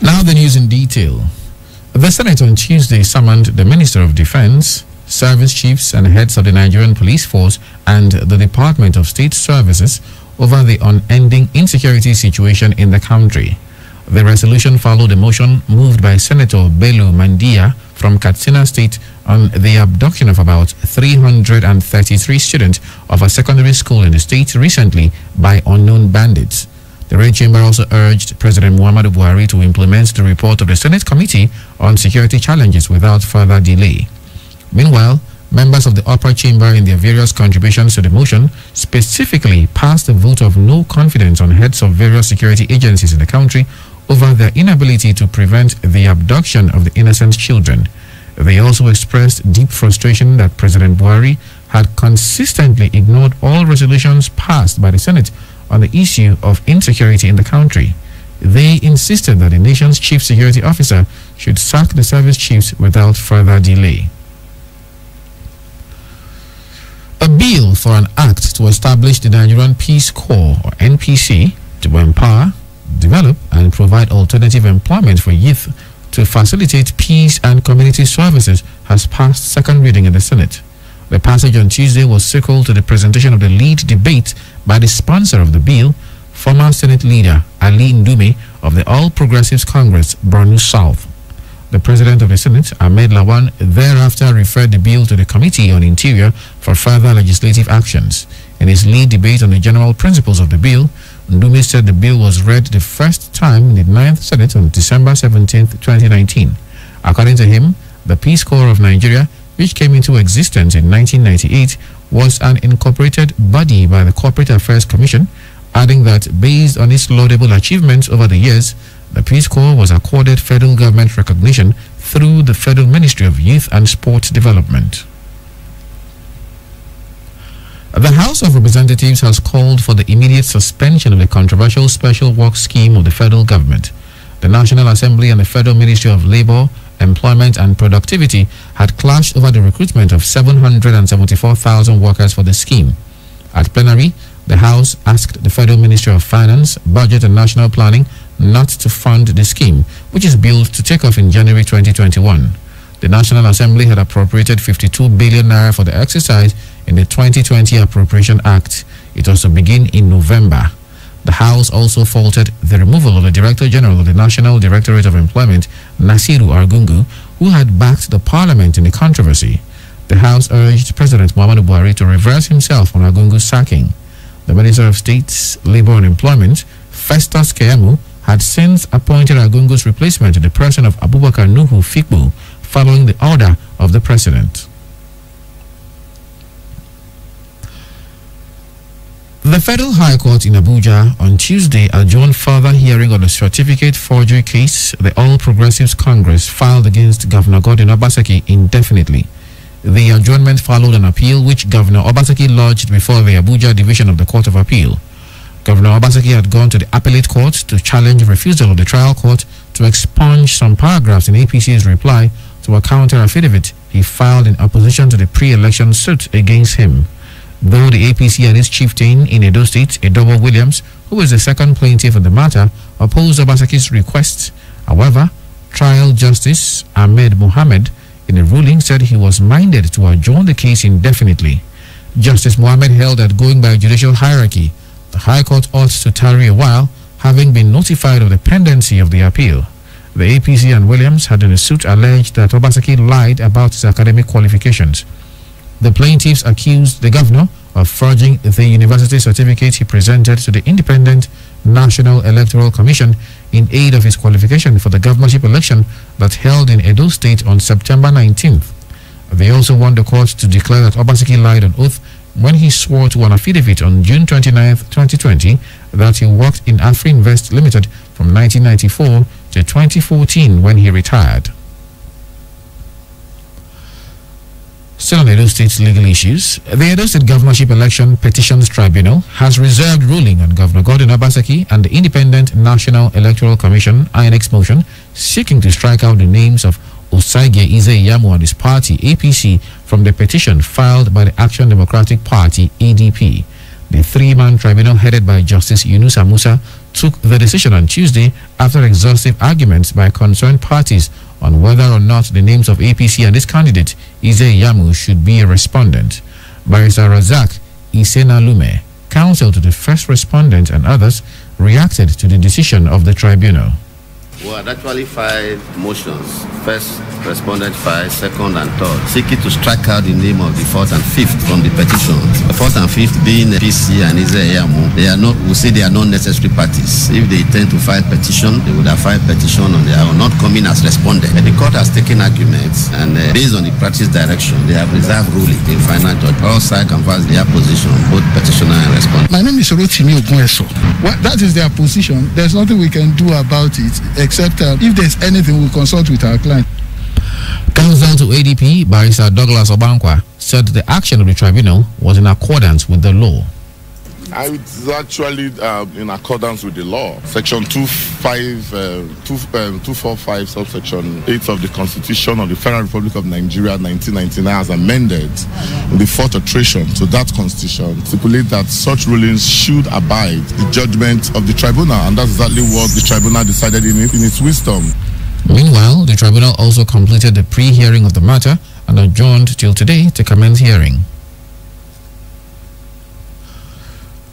Now the news in detail. The Senate on Tuesday summoned the Minister of Defense, service chiefs and heads of the Nigerian Police Force and the Department of State Services over the unending insecurity situation in the country. The resolution followed a motion moved by Senator Bello Mandia from Katsina State on the abduction of about 333 students of a secondary school in the state recently by unknown bandits. The Red Chamber also urged President Muhammadu Buhari to implement the report of the Senate Committee on Security Challenges without further delay. Meanwhile, members of the upper chamber in their various contributions to the motion specifically passed a vote of no confidence on heads of various security agencies in the country over their inability to prevent the abduction of the innocent children. They also expressed deep frustration that President Buhari had consistently ignored all resolutions passed by the Senate on the issue of insecurity in the country. They insisted that the nation's chief security officer should sack the service chiefs without further delay. A bill for an act to establish the Nigerian Peace Corps, or NPC, to empower, develop and provide alternative employment for youth to facilitate peace and community services has passed second reading in the Senate. The passage on Tuesday was sequel to the presentation of the lead debate by the sponsor of the bill, former Senate leader Ali Ndume of the All Progressives Congress, Borno South. The President of the Senate, Ahmed Lawan, thereafter referred the bill to the Committee on Interior for further legislative actions. In his lead debate on the general principles of the bill, Ndume said the bill was read the first time in the 9th Senate on December 17, 2019. According to him, the Peace Corps of Nigeria, which came into existence in 1998, was an incorporated body by the Corporate Affairs Commission, adding that based on its laudable achievements over the years, the Peace Corps was accorded federal government recognition through the Federal Ministry of Youth and Sport Development. The House of Representatives has called for the immediate suspension of the controversial Special Work Scheme of the federal government. The National Assembly and the Federal Ministry of Labor, Employment and Productivity had clashed over the recruitment of 774,000 workers for the scheme. At plenary, the House asked the Federal Ministry of Finance, Budget and National Planning not to fund the scheme, which is billed to take off in January 2021. The National Assembly had appropriated 52 billion naira for the exercise in the 2020 Appropriation Act. It was to begin in November. The House also faulted the removal of the Director General of the National Directorate of Employment, Nasiru Argungu, who had backed the Parliament in the controversy. The House urged President Muhammadu Buhari to reverse himself on Argungu's sacking. The Minister of State's Labor and Employment, Festus Keyamo, had since appointed Argungu's replacement in the person of Abubakar Nuhu Fikbu, following the order of the President. The Federal High Court in Abuja on Tuesday adjourned further hearing on the certificate forgery case the All Progressives Congress filed against Governor Godwin Obaseki indefinitely. The adjournment followed an appeal which Governor Obaseki lodged before the Abuja Division of the Court of Appeal. Governor Obaseki had gone to the appellate court to challenge the refusal of the trial court to expunge some paragraphs in APC's reply to a counter affidavit he filed in opposition to the pre-election suit against him. Though the APC and its chieftain in Edo State, Edobo Williams, who is the second plaintiff in the matter, opposed Obaseki's request. However, trial justice Ahmed Mohammed in a ruling said he was minded to adjourn the case indefinitely. Justice Mohammed held that going by judicial hierarchy, the High Court ought to tarry a while, having been notified of the pendency of the appeal. The APC and Williams had in a suit alleged that Obaseki lied about his academic qualifications. The plaintiffs accused the governor of forging the university certificate he presented to the Independent National Electoral Commission in aid of his qualification for the governorship election that held in Edo State on September 19th. They also want the court to declare that Obaseki lied on oath when he swore to an affidavit on June 29, 2020, that he worked in Afri-Invest Limited from 1994 to 2014 when he retired. Still on Edo State's legal issues, the Edo State Governorship Election Petitions Tribunal has reserved ruling on Governor Godwin Obaseki and the Independent National Electoral Commission INEC motion seeking to strike out the names of Osagie Ize-Iyamu and his party APC from the petition filed by the Action Democratic Party ADP. The three-man tribunal headed by Justice Yunusa Musa took the decision on Tuesday after exhaustive arguments by concerned parties on whether or not the names of APC and its candidate, Ize Yamu, should be a respondent. Barrister Razak Isenalume, counsel to the first respondent and others, reacted to the decision of the tribunal. We had actually filed motions, first respondent filed, second and third, seeking to strike out the name of the fourth and fifth from the petitions. The fourth and fifth being PC and Ize Yamu, they are not, we say they are not necessary parties. If they intend to file petition, they would have filed petition on their own, not coming as respondent. And the court has taken arguments and based on the practice direction, they have reserved ruling in final judgment. All sides can pass their position, both petitioner and respondent. My name is Rotimi Ogunyeso. Well, that is their position. There's nothing we can do about it, except if there's anything, we'll consult with our client. Counsel to ADP, Barrister Douglas Obankwa, said the action of the tribunal was in accordance with the law. It's actually in accordance with the law. Section 245, subsection 8 of the Constitution of the Federal Republic of Nigeria, 1999, has amended in the fourth iteration to that Constitution, stipulate that such rulings should abide the judgment of the tribunal, and that's exactly what the tribunal decided in its wisdom. Meanwhile, the tribunal also completed the pre-hearing of the matter and adjourned till today to commence hearing.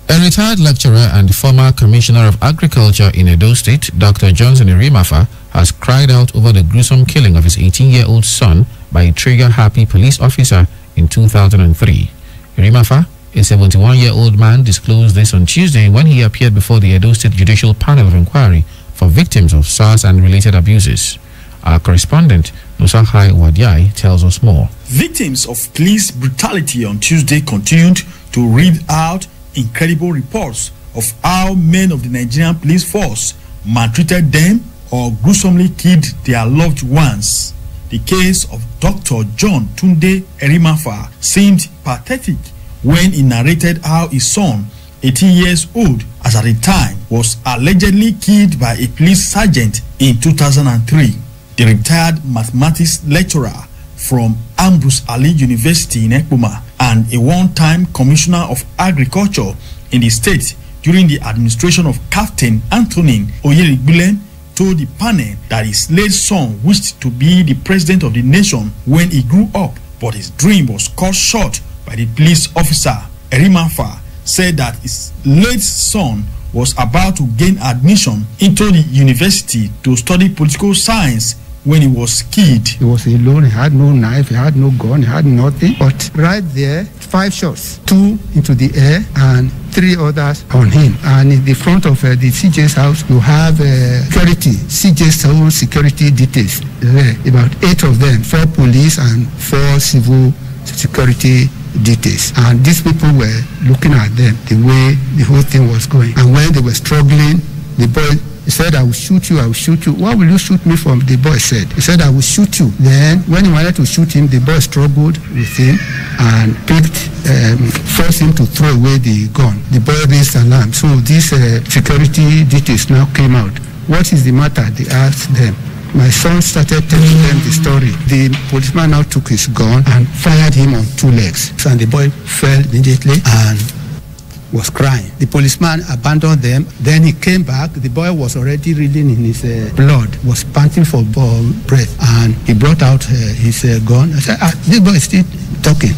A retired lecturer and former Commissioner of Agriculture in Edo State, Dr. Johnson Irimafa, has cried out over the gruesome killing of his 18-year-old son by a trigger-happy police officer in 2003. Irimafa, a 71-year-old man, disclosed this on Tuesday when he appeared before the Edo State Judicial Panel of Inquiry for victims of SARS and related abuses. Our correspondent, Nusahai Wadiai, tells us more. Victims of police brutality on Tuesday continued to read out incredible reports of how men of the Nigerian police force maltreated them or gruesomely killed their loved ones. The case of Dr. John Tunde Irimafa seemed pathetic when he narrated how his son, 18 years old as at the time, was allegedly killed by a police sergeant in 2003. The retired mathematics lecturer from Ambrose Ali University in Ekpoma and a one-time Commissioner of Agriculture in the state during the administration of Captain Antonin Oyerigbule told the panel that his late son wished to be the president of the nation when he grew up, but his dream was cut short by the police officer. Irimafa said that his late son was about to gain admission into the university to study political science when he was killed. He was alone, he had no knife, he had no gun, he had nothing. But right there, 5 shots, 2 into the air and 3 others on him. And in the front of the CJ's house, you have security, CJ's own security details there. About 8 of them, 4 police and 4 civil security details. And these people were looking at them the way the whole thing was going. And when they were struggling, the boy said, I will shoot you, I will shoot you. What will you shoot me from? The boy said. He said, I will shoot you. Then when he wanted to shoot him, the boy struggled with him and forced him to throw away the gun. The boy raised alarm. So these security details now came out. What is the matter? They asked them. My son started telling them the story. The policeman now took his gun and fired him on 2 legs. And the boy fell immediately and was crying. The policeman abandoned them. Then he came back. The boy was already reeling in his blood, was panting for breath. And he brought out his gun. I said, this boy is still talking.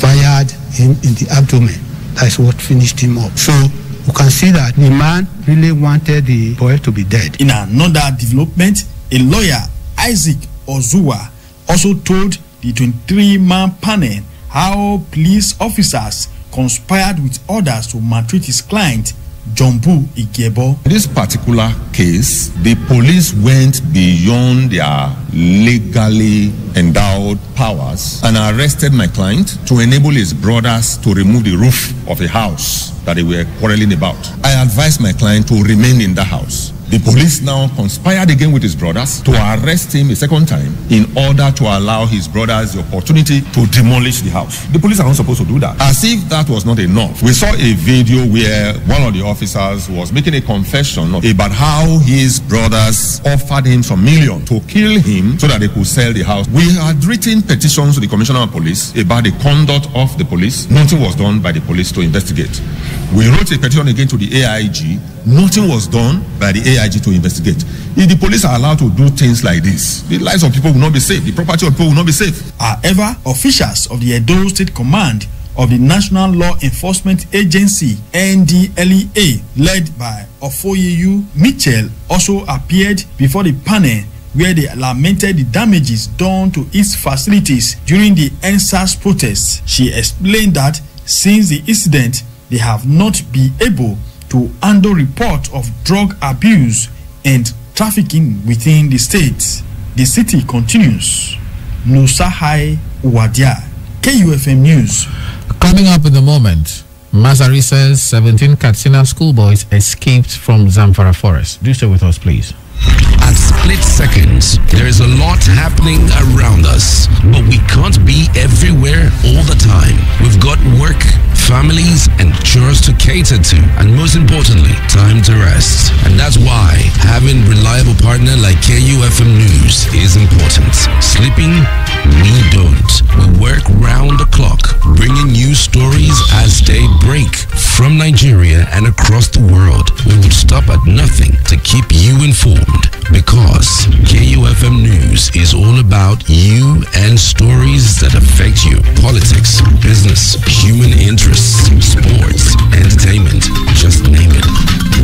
Fired him in the abdomen. That's what finished him up. So you can see that the man really wanted the boy to be dead. In another development, a lawyer, Isaac Ozuwa, also told the 23-man panel how police officers conspired with others to maltreat his client, Jumbu Igebo. In this particular case, the police went beyond their legally endowed powers and arrested my client to enable his brothers to remove the roof of a house that they were quarreling about. I advised my client to remain in the house. The police now conspired again with his brothers to arrest him a second time in order to allow his brothers the opportunity to demolish the house. The police are not supposed to do that. As if that was not enough, we saw a video where one of the officers was making a confession about how his brothers offered him some million to kill him so that they could sell the house. We had written petitions to the Commissioner of Police about the conduct of the police. Nothing was done by the police to investigate. We wrote a petition again to the AIG. Nothing was done by the AIG to investigate. If the police are allowed to do things like this, the lives of people will not be safe. The property of people will not be safe. However, officials of the Edo State Command of the National Law Enforcement Agency, NDLEA, led by Ofoyeyu Mitchell, also appeared before the panel where they lamented the damages done to its facilities during the NSAS protests. She explained that since the incident, they have not been able to handle reports of drug abuse and trafficking within the state. The city continues. Nusahai Wadia, KUFM News. Coming up in the moment, Masari says 17 Katsina schoolboys escaped from Zamfara forest. Do so with us, please. At split seconds, there is a lot happening around us, but we can't be everywhere all the time. We've got work, families, and chores to cater to, and most importantly, time to rest. And that's why having reliable partner like KUFM News is important. Sleeping? We don't. We work round the clock, bringing you stories as they break from Nigeria and across the world. We would stop at nothing to keep you informed, because KUFM News is all about you and stories that affect you. Politics, business, human interests, sports, entertainment, just name it.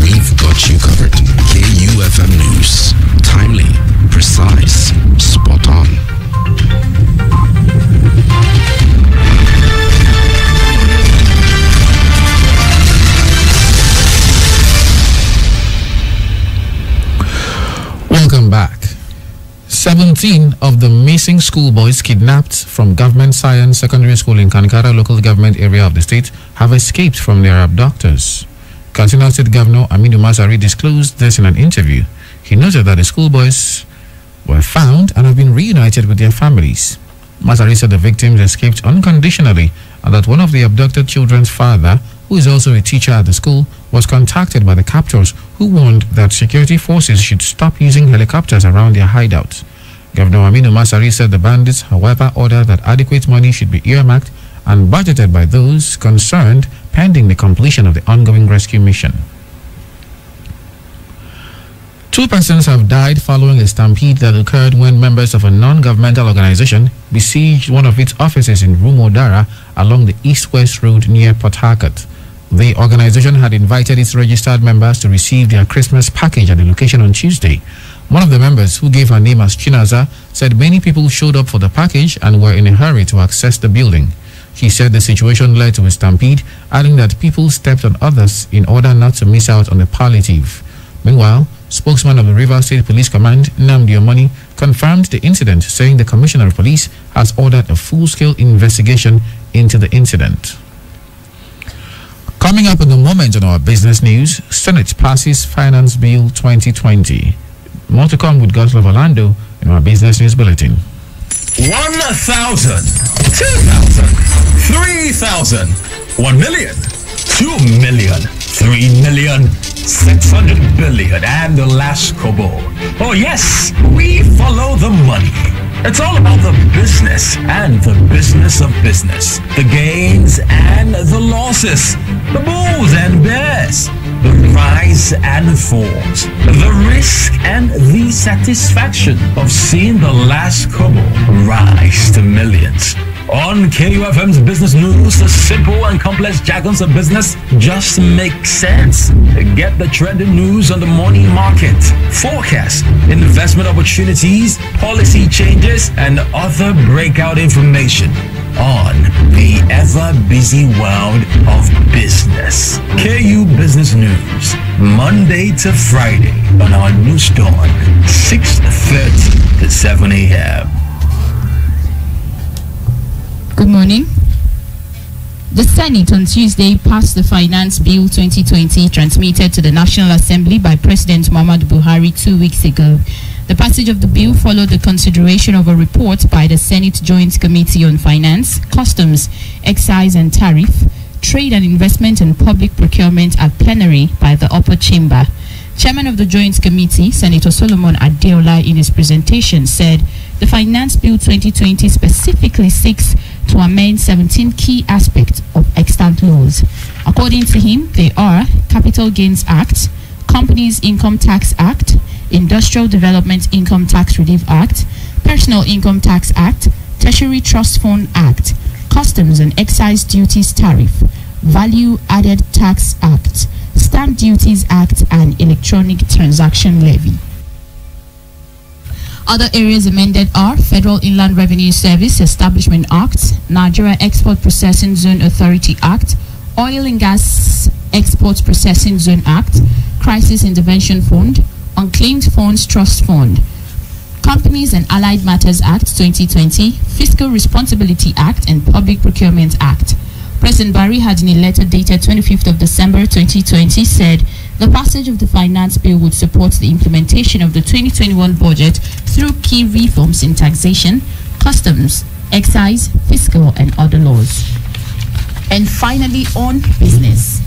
We've got you covered. KUFM News. Timely, precise, spot on. Welcome back. 17 of the missing schoolboys kidnapped from Government Science Secondary School in Kankara local government area of the state have escaped from their abductors. Katsina State Governor Aminu Masari disclosed this in an interview. He noted that the schoolboys were found and have been reunited with their families. Masari said the victims escaped unconditionally and that one of the abducted children's father, who is also a teacher at the school, was contacted by the captors who warned that security forces should stop using helicopters around their hideout. Governor Aminu Masari said the bandits, however, ordered that adequate money should be earmarked and budgeted by those concerned pending the completion of the ongoing rescue mission. 2 persons have died following a stampede that occurred when members of a non-governmental organization besieged one of its offices in Rumodara along the east-west road near Port Harcourt. The organization had invited its registered members to receive their Christmas package at the location on Tuesday. One of the members, who gave her name as Chinaza, said many people showed up for the package and were in a hurry to access the building. He said the situation led to a stampede, adding that people stepped on others in order not to miss out on the palliative. Meanwhile, spokesman of the Rivers State Police Command, Nnamdi Omoni, confirmed the incident, saying the Commissioner of Police has ordered a full-scale investigation into the incident. Coming up in the moment on our business news, Senate passes Finance Bill 2020. More to come with Gospel of Orlando in our business news bulletin. 1,000, 2,000, 3,000, 1 million, 2 million, 3 million, 600 billion, and the last kobo. Oh yes, we follow the money. It's all about the business and the business of business. The gains and the losses. The bulls and bears. The rise and falls. The risk and the satisfaction of seeing the last kobo rise to millions. On KUFM's Business News, the simple and complex jargons of business just make sense. Get the trending news on the morning market, forecast, investment opportunities, policy changes, and other breakout information on the ever-busy world of business. KU Business News, Monday to Friday on our news dawn, 6:30 to 7 a.m. Good morning. The Senate on Tuesday passed the Finance Bill 2020 transmitted to the National Assembly by President Muhammadu Buhari 2 weeks ago. The passage of the bill followed the consideration of a report by the Senate Joint Committee on Finance, Customs, Excise and Tariff, Trade and Investment and Public Procurement at plenary by the upper chamber. Chairman of the Joint Committee, Senator Solomon Adeola, in his presentation said the Finance Bill 2020 specifically seeks to amend 17 key aspects of extant laws. According to him, they are Capital Gains Act, Companies Income Tax Act, Industrial Development Income Tax Relief Act, Personal Income Tax Act, Tertiary Trust Fund Act, Customs and Excise Duties Tariff, Value Added Tax Act, Stamp Duties Act, and Electronic Transaction Levy. Other areas amended are Federal Inland Revenue Service Establishment Act, Nigeria Export Processing Zone Authority Act, Oil and Gas Export Processing Zone Act, Crisis Intervention Fund, Unclaimed Funds Trust Fund, Companies and Allied Matters Act 2020, Fiscal Responsibility Act, and Public Procurement Act. President Buhari had in a letter dated 25th of December 2020 said the passage of the finance bill would support the implementation of the 2021 budget through key reforms in taxation, customs, excise, fiscal, and other laws. And finally, on business.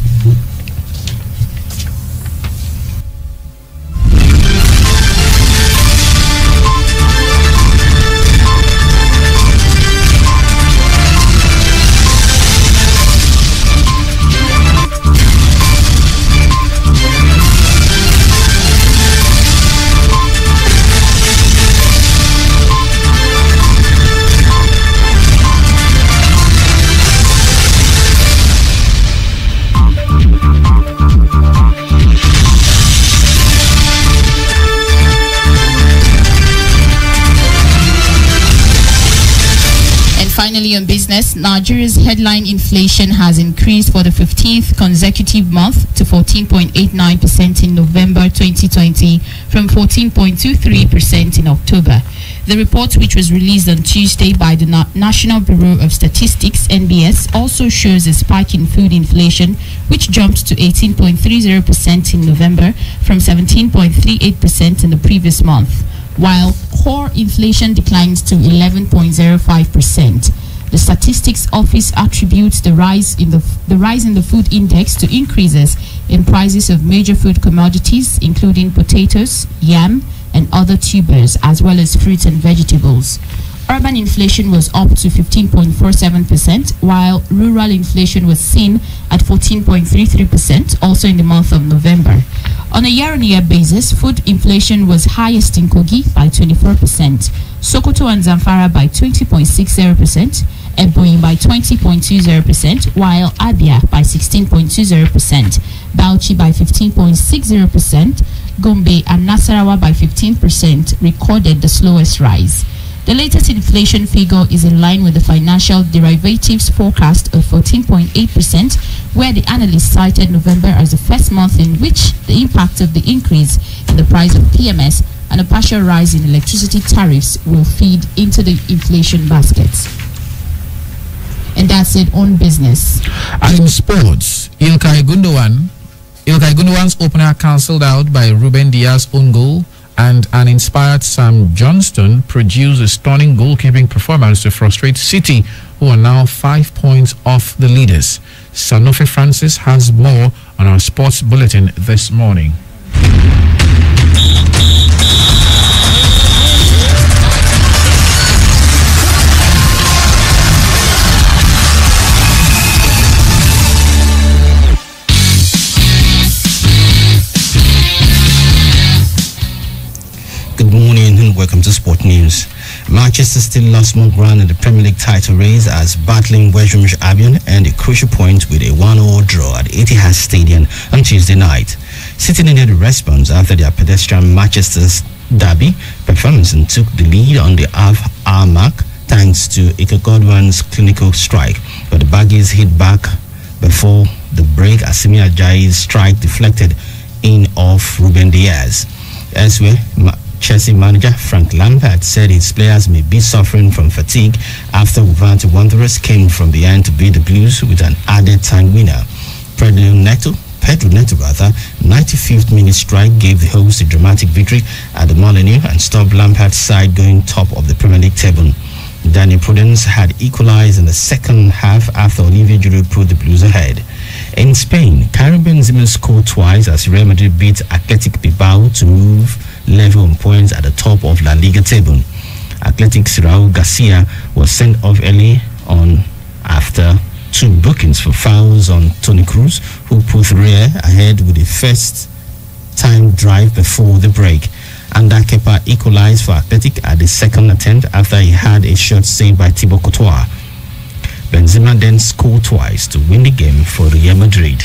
Finally, on business, Nigeria's headline inflation has increased for the 15th consecutive month to 14.89% in November 2020 from 14.23% in October. The report, which was released on Tuesday by the National Bureau of Statistics, NBS, also shows a spike in food inflation, which jumped to 18.30% in November from 17.38% in the previous month, while core inflation declined to 11.05%. The Statistics Office attributes the rise in the food index to increases in prices of major food commodities, including potatoes, yam, and other tubers, as well as fruits and vegetables. Urban inflation was up to 15.47%, while rural inflation was seen at 14.33%, also in the month of November. On a year-on-year basis, food inflation was highest in Kogi by 24%, Sokoto and Zamfara by 20.60%, Ebonyi by 20.20%, while Abia by 16.20%, Bauchi by 15.60%, Gombe and Nasarawa by 15% recorded the slowest rise. The latest inflation figure is in line with the financial derivatives forecast of 14.8%, where the analyst cited November as the first month in which the impact of the increase in the price of PMS and a partial rise in electricity tariffs will feed into the inflation baskets. And that's it on business. And in sports, Ilkay Gundogan's opener cancelled out by Ruben Diaz's own goal, and an inspired Sam Johnston produced a stunning goalkeeping performance to frustrate City, who are now 5 points off the leaders. Sanofi Francis has more on our sports bulletin this morning. Good morning and welcome to Sport News. Manchester still lost more ground in the Premier League title race as battling West Bromwich Albion earned a crucial point with a 1-1 draw at Etihad Stadium on Tuesday night. City needed a response after their pedestrian Manchester's derby performance and took the lead on the half-hour mark thanks to Ike Godwin's clinical strike, but the Baggies hit back before the break as Simi Ajayi's strike deflected in off Ruben Diaz. Elsewhere, Chelsea manager Frank Lampard said his players may be suffering from fatigue after Wolverhampton Wanderers came from behind to beat the Blues with an added time winner. Pedro Neto, 95th minute strike gave the hosts a dramatic victory at the Molineux and stopped Lampard's side going top of the Premier League table. Danny Prudence had equalized in the second half after Olivier Giroud put the Blues ahead. In Spain, Karim Benzema scored twice as Real Madrid beat Athletic Bilbao to move level on points at the top of La Liga table. Athletic's Raul Garcia was sent off early on after 2 bookings for fouls on Toni Kroos, who put Real ahead with a first-time drive before the break. And Kepa equalized for Athletic at the second attempt after he had a shot saved by Thibaut Courtois. Benzema then scored twice to win the game for Real Madrid.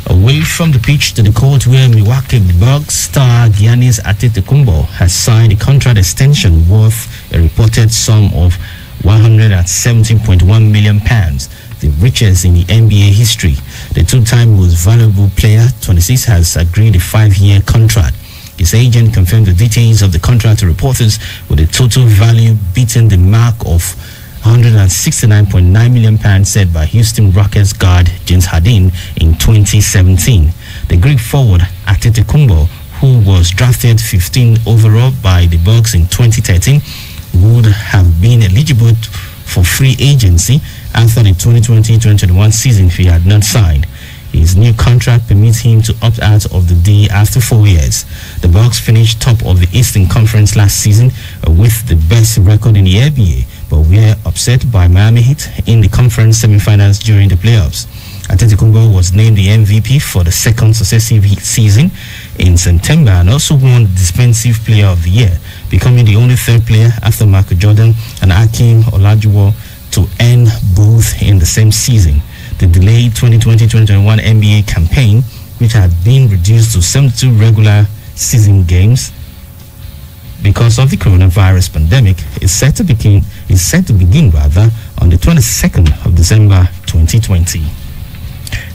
Away from the pitch to the court, where Milwaukee Bucks star Giannis Antetokounmpo has signed a contract extension worth a reported sum of £117.1 million, the richest in the NBA history. The two-time most valuable player, 26, has agreed a 5-year contract. His agent confirmed the details of the contract to reporters, with the total value beating the mark of £169.9 million set by Houston Rockets guard James Harden in 2017. The Greek forward Antetokounmpo, who was drafted 15 overall by the Bucks in 2013, would have been eligible for free agency after the 2020-2021 season if he had not signed. His new contract permits him to opt out of the deal after 4 years. The Bucks finished top of the Eastern Conference last season with the best record in the NBA, but were upset by Miami Heat in the conference semifinals during the playoffs. Antetokounmpo was named the MVP for the second successive season in September and also won the Defensive Player of the Year, becoming the only third player after Michael Jordan and Hakeem Olajuwon to earn both in the same season. The delayed 2020-2021 NBA campaign, which had been reduced to 72 regular season games because of the coronavirus pandemic, is set to begin on the 22nd of December 2020.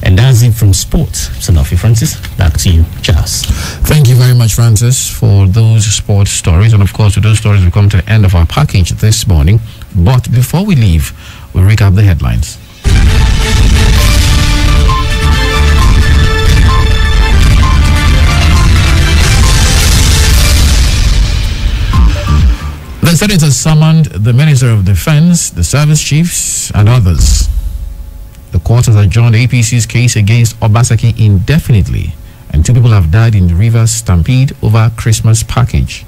And that's it from sports. Sanofi Francis, back to you, Charles. Thank you very much, Francis, for those sports stories. And of course, with those stories, we come to the end of our package this morning. But before we leave, we'll recap the headlines. The Senate has summoned the Minister of Defense, the service chiefs, and others. The court has adjourned the APC's case against Obaseki indefinitely, and 2 people have died in the Rivers stampede over Christmas package.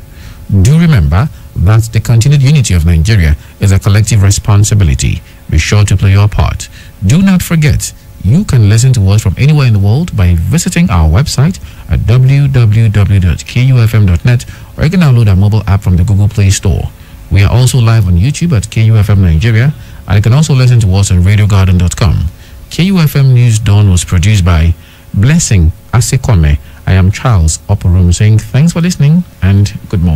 Do remember that the continued unity of Nigeria is a collective responsibility. Be sure to play your part. Do not forget, you can listen to us from anywhere in the world by visiting our website at www.kufm.net, or you can download our mobile app from the Google Play Store. We are also live on YouTube at KUFM Nigeria, and you can also listen to us on radiogarden.com. KUFM News Dawn was produced by Blessing Asekome. I am Charles Oporum saying thanks for listening and good morning.